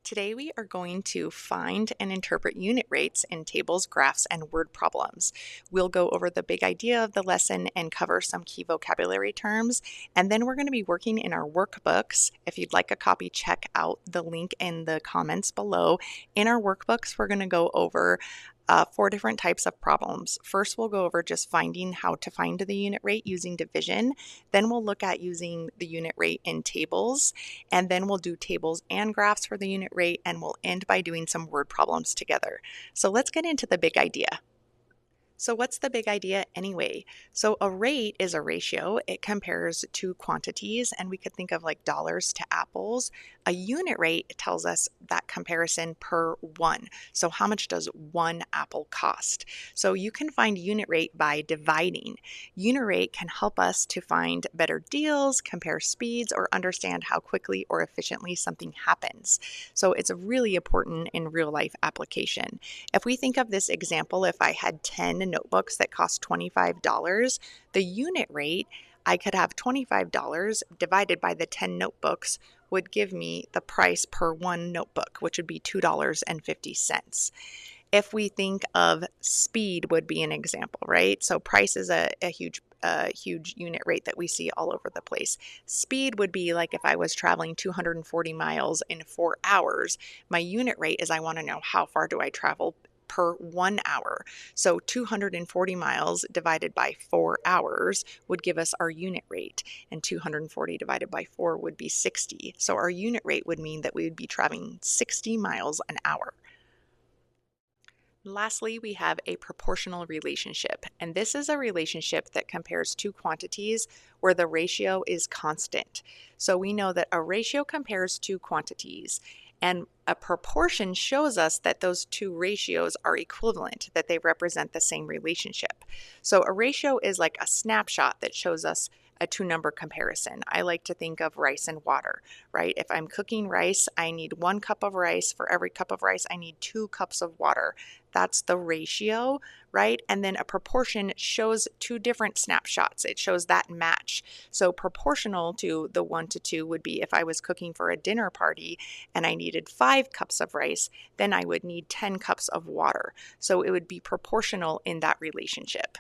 Today we are going to find and interpret unit rates in tables, graphs, and word problems. We'll go over the big idea of the lesson and cover some key vocabulary terms, and then we're going to be working in our workbooks. If you'd like a copy, check out the link in the comments below. In our workbooks, we're going to go over 4 different types of problems. First, we'll go over just finding how to find the unit rate using division. Then we'll look at using the unit rate in tables, and then we'll do tables and graphs for the unit rate, and we'll end by doing some word problems together. So let's get into the big idea. So what's the big idea anyway? So a rate is a ratio. It compares two quantities, and we could think of like dollars to apples. A unit rate tells us that comparison per one. So how much does one apple cost? So you can find unit rate by dividing. Unit rate can help us to find better deals, compare speeds, or understand how quickly or efficiently something happens. So it's really important in real life application. If we think of this example, if I had 10 notebooks that cost $25, the unit rate, I could have $25 divided by the 10 notebooks would give me the price per one notebook, which would be $2.50. If we think of speed would be an example, right? So price is a huge unit rate that we see all over the place. Speed would be like if I was traveling 240 miles in 4 hours, my unit rate is I want to know how far do I travel per 1 hour. So 240 miles divided by 4 hours would give us our unit rate, and 240 divided by 4 would be 60. So our unit rate would mean that we would be traveling 60 miles an hour. Lastly, we have a proportional relationship, and this is a relationship that compares two quantities where the ratio is constant. So we know that a ratio compares two quantities, and a proportion shows us that those two ratios are equivalent, that they represent the same relationship. So a ratio is like a snapshot that shows us a two-number comparison. I like to think of rice and water, right? If I'm cooking rice, I need 1 cup of rice. For every cup of rice, I need 2 cups of water. That's the ratio, right? And then a proportion shows two different snapshots. It shows that match. So proportional to the 1 to 2 would be if I was cooking for a dinner party and I needed 5 cups of rice, then I would need 10 cups of water. So it would be proportional in that relationship.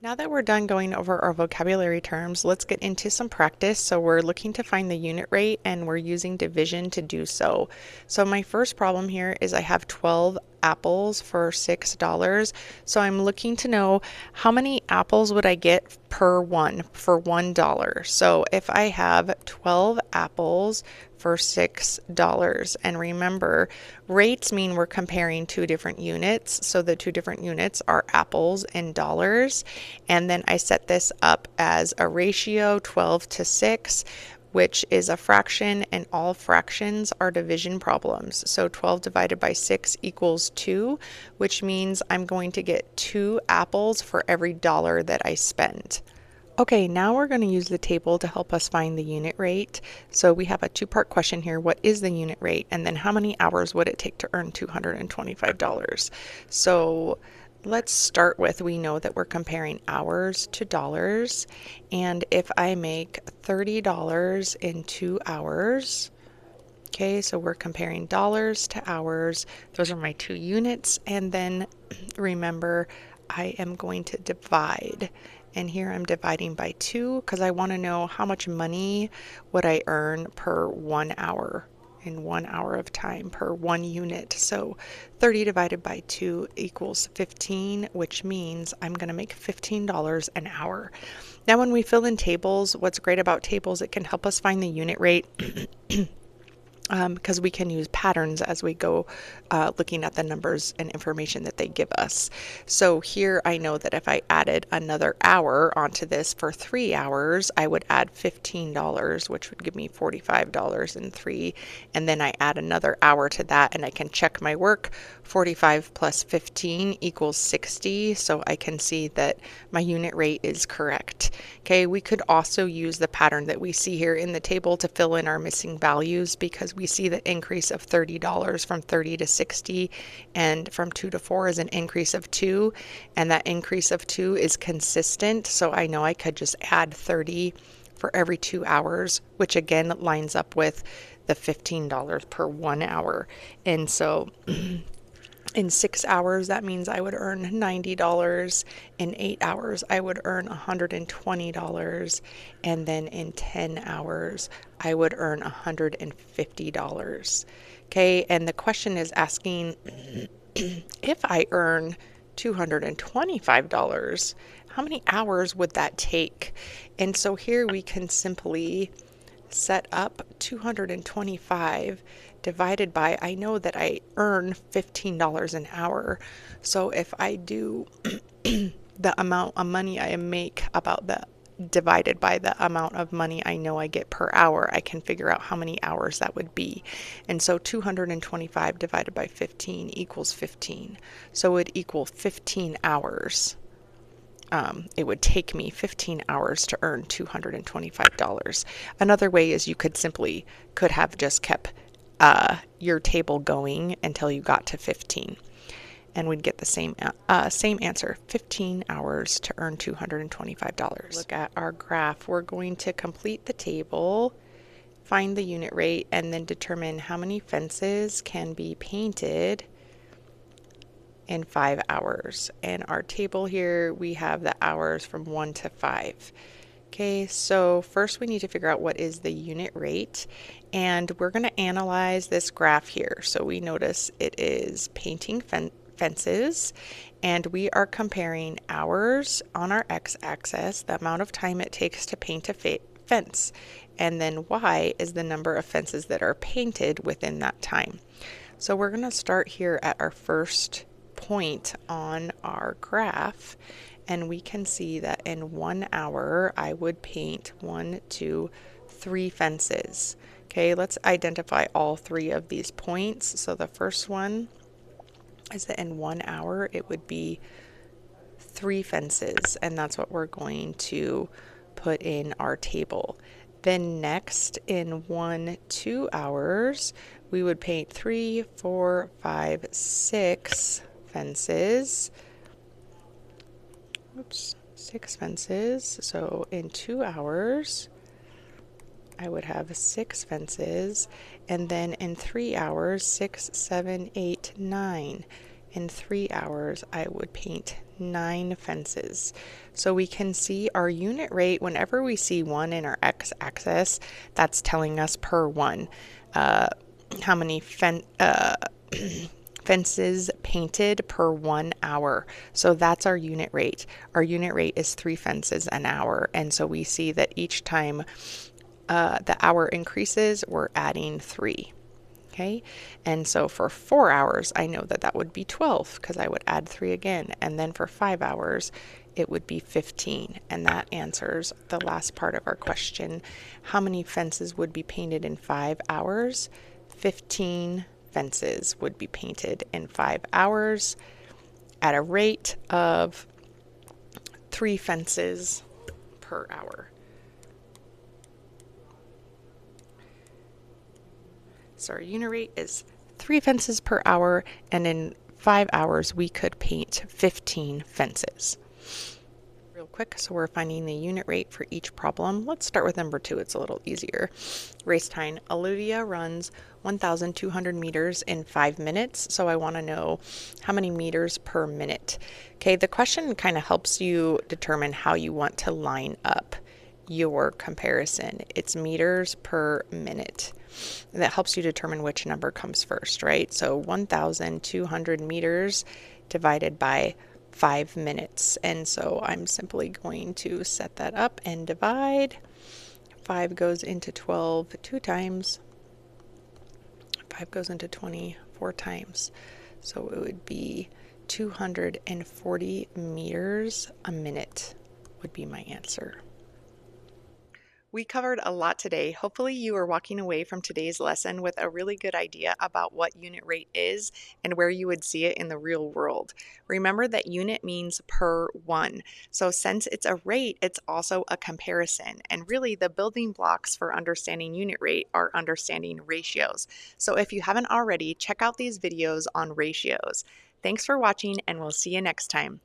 Now that we're done going over our vocabulary terms, let's get into some practice. So we're looking to find the unit rate, and we're using division to do so. So my first problem here is I have 12 apples for $6. So I'm looking to know how many apples would I get per one for $1. So if I have 12 apples for $6, and remember, rates mean we're comparing two different units. So the two different units are apples and dollars. And then I set this up as a ratio 12 to 6, which is a fraction, and all fractions are division problems. So 12 divided by 6 equals 2, which means I'm going to get 2 apples for every dollar that I spend. Okay, now we're going to use the table to help us find the unit rate. So we have a 2-part question here. What is the unit rate? And then how many hours would it take to earn $225? So let's start with, we know that we're comparing hours to dollars. And if I make $30 in 2 hours, okay, so we're comparing dollars to hours. Those are my 2 units. And then remember, I am going to divide. And here I'm dividing by 2 because I want to know how much money would I earn per 1 hour in 1 hour of time per 1 unit. So 30 divided by 2 equals 15, which means I'm going to make $15 an hour. Now when we fill in tables, what's great about tables, it can help us find the unit rate because we can use patterns as we go looking at the numbers and information that they give us. So here I know that if I added another hour onto this for 3 hours, I would add $15, which would give me $45.03. And then I add another hour to that, and I can check my work. 45 plus 15 equals 60. So I can see that my unit rate is correct. Okay, we could also use the pattern that we see here in the table to fill in our missing values, because we see the increase of $30 from 30 to 60, and from 2 to 4 is an increase of 2, and that increase of 2 is consistent. So I know I could just add 30 for every 2 hours, which again lines up with the $15 per 1 hour. And so in 6 hours, that means I would earn $90. In 8 hours, I would earn $120. And then in 10 hours, I would earn $150. Okay, and the question is asking if I earn $225, how many hours would that take? And so here we can simply set up 225 divided by, I know that I earn $15 an hour. So if I do the amount of money I make about the divided by the amount of money I know I get per hour, I can figure out how many hours that would be. And so 225 divided by 15 equals 15. So it would equal 15 hours. It would take me 15 hours to earn $225. Another way is you could have just kept your table going until you got to 15. And we'd get the same answer, 15 hours to earn $225. Look at our graph. We're going to complete the table, find the unit rate, and then determine how many fences can be painted in 5 hours. And our table here, we have the hours from 1 to 5. Okay, so first we need to figure out what is the unit rate, and we're going to analyze this graph here. So we notice it is painting fences, and we are comparing hours on our x-axis, the amount of time it takes to paint a fence, and then y is the number of fences that are painted within that time. So we're going to start here at our first point on our graph, and we can see that in 1 hour I would paint 1, 2, 3 fences. Okay, let's identify all 3 of these points. So the first one is that in 1 hour it would be 3 fences, and that's what we're going to put in our table. Then next, in 1, 2 hours, we would paint 3, 4, 5, 6 fences. Oops, 6 fences. So in 2 hours, I would have 6 fences. And then in 3 hours, 6, 7, 8, 9. In 3 hours, I would paint 9 fences. So we can see our unit rate whenever we see 1 in our x-axis, that's telling us per 1 how many fences painted per 1 hour. So that's our unit rate. Our unit rate is 3 fences an hour. And so we see that each time the hour increases, we're adding 3. Okay, and so for 4 hours, I know that that would be 12 because I would add 3 again. And then for 5 hours, it would be 15. And that answers the last part of our question. How many fences would be painted in 5 hours? 15 fences would be painted in 5 hours at a rate of 3 fences per hour. So our unit rate is 3 fences per hour, and in 5 hours we could paint 15 fences. Real quick, so we're finding the unit rate for each problem. Let's start with number 2. It's a little easier. Race time. Olivia runs 1,200 meters in 5 minutes. So I want to know how many meters per minute. Okay, the question kind of helps you determine how you want to line up your comparison. It's meters per minute. And that helps you determine which number comes first, right? So 1,200 meters divided by 5 minutes. And so I'm simply going to set that up and divide. 5 goes into 12 2 times. 5 goes into 20 4 times. So it would be 240 meters a minute would be my answer. We covered a lot today. Hopefully you are walking away from today's lesson with a really good idea about what unit rate is and where you would see it in the real world. Remember that unit means per 1. So since it's a rate, it's also a comparison. And really the building blocks for understanding unit rate are understanding ratios. So if you haven't already, check out these videos on ratios. Thanks for watching, and we'll see you next time.